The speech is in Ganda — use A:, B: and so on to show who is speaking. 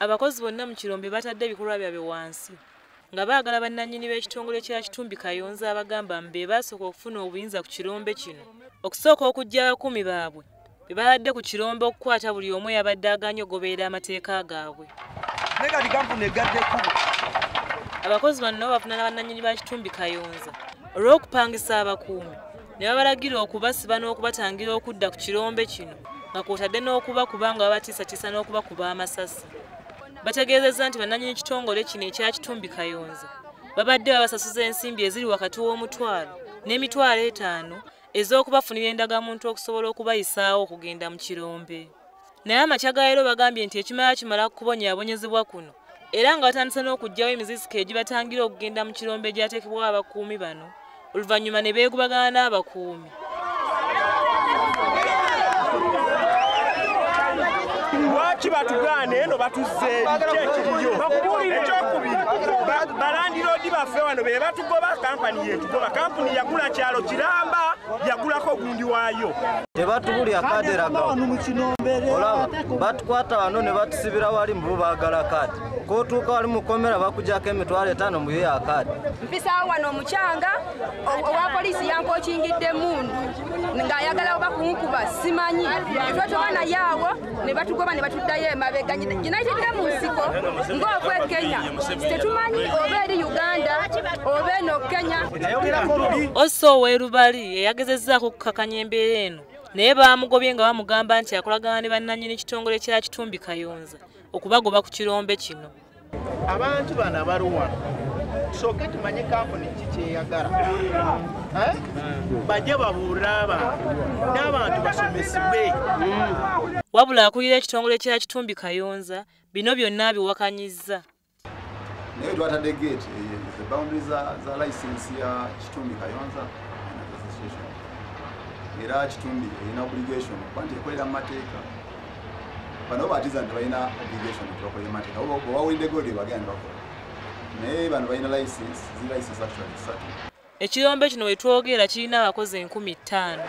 A: Abakozi bonna mu Kirombe batadde ebikolwa byabwe wansi nga baagala bannannyini b'ekitongole kya Kitumbi Kayonza abagamba mbe baasooka okufuna obuyinza ku kirombe kino okusooka okuggya abakuumi baabwe be baladde ku kirombe okukwata buli omu yabadde aganye ogoberera amateeka gaabwe. Abakozi bano nabo bafuna bannannyini ba Kitumbi Kayonza olw'okupangisa abakuumi ne babalagira okubasiba n'okubatangira okudda ku kirombe kino nga kwotadde n'okubakuba nga babatiisatiisa n'okubakuba amasasi. Bategeezezza nti bannannyini kitongole kino ekya Kitumbi Kayonza babadde babasasuza ensimbi eziri wakati w'omutwalo n'emitwalo 5 ez'okubafunira endagamuntu okusobola okubayisaawo okugenda mu kirombe. Naye amakya ga leero bagambye nti ekimala kimala kubonyaabonyezebwa kuno era nga batandise n'okuggyawo emizisiko egibatangira okugenda mu kirombe egyateekebwawo abakuumi bano oluvannyuma ne beegubagana n'abakuumi.
B: Lwaki batugaane eno batuzze ekiriyo ekyokubiri balandiroodi baffe wano be batugoba kampani yetugoba kampuni yagula kyalo Kiramba yagulako gundi waayo
C: tebatubulya kaadi eragawo olaba batukwata wano ne batusibira wali mu baagala kaadi kootuuka wali mukomera bakujjako emitwalo 5 muyo ya kaadi.
D: Mpisaawo wano omukyanga owa poliisi yankokingidde emmundu ng'ayagala oba kunkuba simanyi twetobana yaawo ne batugoba ne batuddayo emabega ginaitidde mu nsiko ng'okwe Kenya tetumanyi oba eri Uganda oba eno Kenya.
A: Osso Ow'Erubali eyagezezzaako okukakanya embeera eno naye baamugobye nga bamugamba nti akolagana ne bannannyini kitongole kya Kitumbi Kayonza okubagoba ku kirombe kino.
B: Abantu bano abaluwa tusooke tumanye kampuni kikyeyagala bajje babuulira abantu n'abantu basomesebwe.
A: Wabula akulira ekitongole kya Kitumbi Kayonza bino byonna biwakanyizza.
E: Naye twatadde gate the boundaries za license ya Kitumbi Kayonza association era Kitumbi erina obligation kwanti ekolera mu mateeka bano batiza nti balina obligation okukolera mu mateeka oba wawulidde godi bagenda bakola naye bano balina license actually 30.
A: Ekirombe kino we twogera kirina abakozi 5,000.